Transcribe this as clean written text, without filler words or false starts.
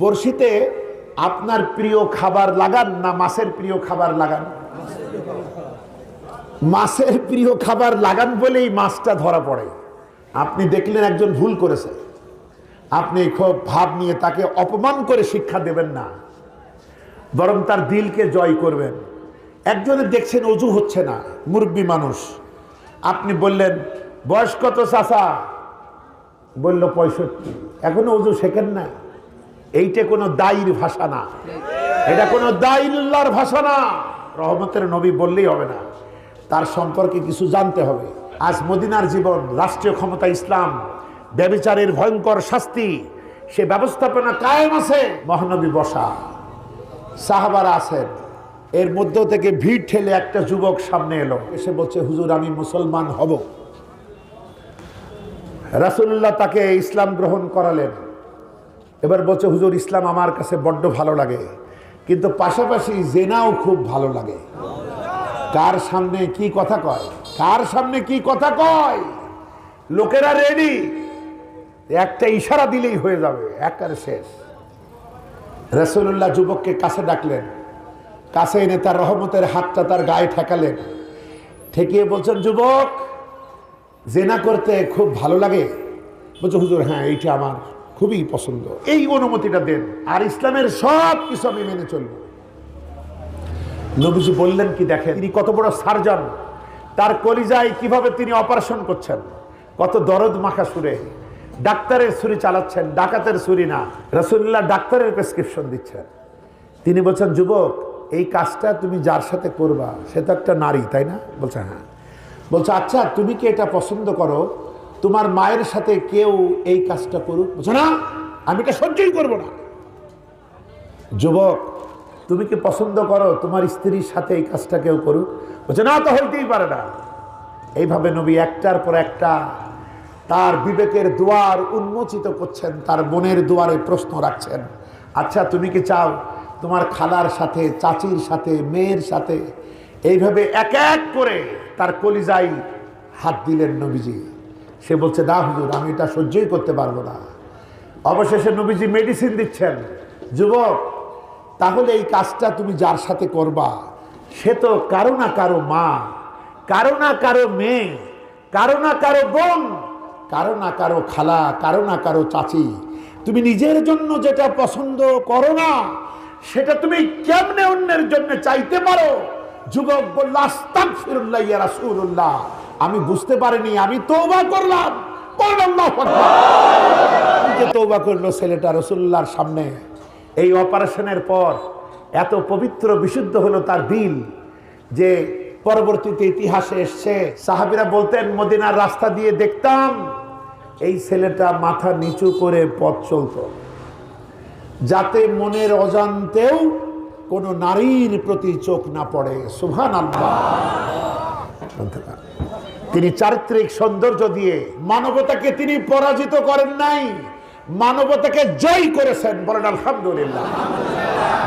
বড়শিতে আপনার প্রিয় খাবার লাগান না মাছের প্রিয় খাবার লাগান? মাছের প্রিয় খাবার লাগান বলেই মাছটা ধরা পড়ে। আপনি দেখলেন একজন ভুল করেছে, আপনি খুব ভাব নিয়ে তাকে অপমান করে শিক্ষা দেবেন না, বরং তার দিলকে জয় করবেন। একজনে দেখছেন অজু হচ্ছে না, মুরব্বী মানুষ, আপনি বললেন বয়স কত চাচা? বলল 65। এখনো অজু শেখেন না? এইটা কোনো দায়ীর ভাষা না, এটা কোনো দায়ীল্লাহর ভাষা না। রহমতের নবী বললেই হবে না, তার সম্পর্কে কিছু জানতে হবে। আজ মদিনার জীবন, রাষ্ট্রীয় ক্ষমতা ইসলাম, ব্যভিচারের ভয়ঙ্কর শাস্তি, সে ব্যবস্থাপনা কায়েম আছে। মহানবী বসা, সাহাবারা আছেন, এর মধ্য থেকে ভিড় ঠেলে একটা যুবক সামনে এলো, এসে বলছে হুজুর আমি মুসলমান হব। রাসূলুল্লাহ তাকে ইসলাম গ্রহণ করালেন। এবার বলছে হুজুর ইসলাম আমার কাছে বড্ড ভালো লাগে, কিন্তু পাশাপাশি জেনাও খুব ভালো লাগে। কার সামনে কি কথা কয়, কার সামনে কি কথা কয়, লোকেরা রেডি, একটা ইশারা দিলেই হয়ে যাবে, একবারে শেষ। রাসূলুল্লাহ যুবককে কাছে ডাকলেন, কাছে এনে তার রহমতের হাতটা তার গায়ে ঠেকালেন, ঠেকিয়ে বলছেন যুবক জেনা করতে খুব ভালো লাগে? বলছে হুজুর হ্যাঁ এইটা আমার খুবই পছন্দ, এই অনুমতিটা দেন, আর ইসলামের সব কিছু আমি মেনে চলব। নবীজি বললেন কি দেখেন, তিনি কত বড় সার্জন, তার কলিজায় কিভাবে তিনি অপারেশন করছেন, কত দরদ মাখা সুরে, ডাক্তারের ছুরি চালাচ্ছেন, ডাকাতের ছুরি না। রাসূলুল্লাহ ডাক্তারের প্রেসক্রিপশন দিচ্ছেন। তিনি বলছেন যুবক এই কাজটা তুমি যার সাথে করবা সে তো একটা নারী, তাই না? বলছে হ্যাঁ। বলছে আচ্ছা তুমি কি এটা পছন্দ করো তোমার মায়ের সাথে কেউ এই কাজটা করুক? বলছে না, আমি এটা সহ্যই করবো না। যুবক তুমি কি পছন্দ করো তোমার স্ত্রীর সাথে এই কাজটা কেউ করুক? বলছে না, তো হইতেই পারে না। এইভাবে নবী একটার পর একটা তার বিবেকের দুয়ার উন্মোচিত করছেন, তার মনের দুয়ারে প্রশ্ন রাখছেন। আচ্ছা তুমি কি চাও তোমার খালার সাথে, চাচির সাথে, মেয়ের সাথে? এইভাবে এক এক করে তার কলিজায় হাত দিলেন নবীজি। সে বলছে না হুজুর আমি এটা সহ্যই করতে পারবো না। অবশেষে নবীজি মেডিসিন দিচ্ছেন, যুবক তাহলে এই কাজটা তুমি যার সাথে করবা সে তো কারো না কারো মা, কারো না কারো মেয়ে, কারো না কারো বোন, কারো না কারো খালা, কারো না কারো চাচি। তুমি নিজের জন্য যেটা পছন্দ করো না সেটা তুমি কেমনে অন্যের জন্য চাইতে পারো? যুবক বলল আস্তাগফিরুল্লাহ ইয়া রাসূলুল্লাহ, আমি বুঝতে পারিনি, আমি তওবা করলাম। আল্লাহু আকবার। যে তওবা করলো ছেলেটা রাসূলুল্লাহর সামনে, এই অপারেশনের পর এত পবিত্র বিশুদ্ধ হলো তার দিল যে পরবর্তীতে ইতিহাসে এসছে সাহাবীরা বলতেন মদিনার রাস্তা দিয়ে দেখতাম এই ছেলেটা মাথা নিচু করে পথ চলত, যাতে মনের অজান্তেও কোন নারীর প্রতি চোখ না পড়ে। সুবহানাল্লাহ। তিনি চারিত্রিক সৌন্দর্য দিয়ে মানবতাকে তিনি পরাজিত করেন নাই, মানবতাকে জয় করেছেন। বলেন আলহামদুলিল্লাহ।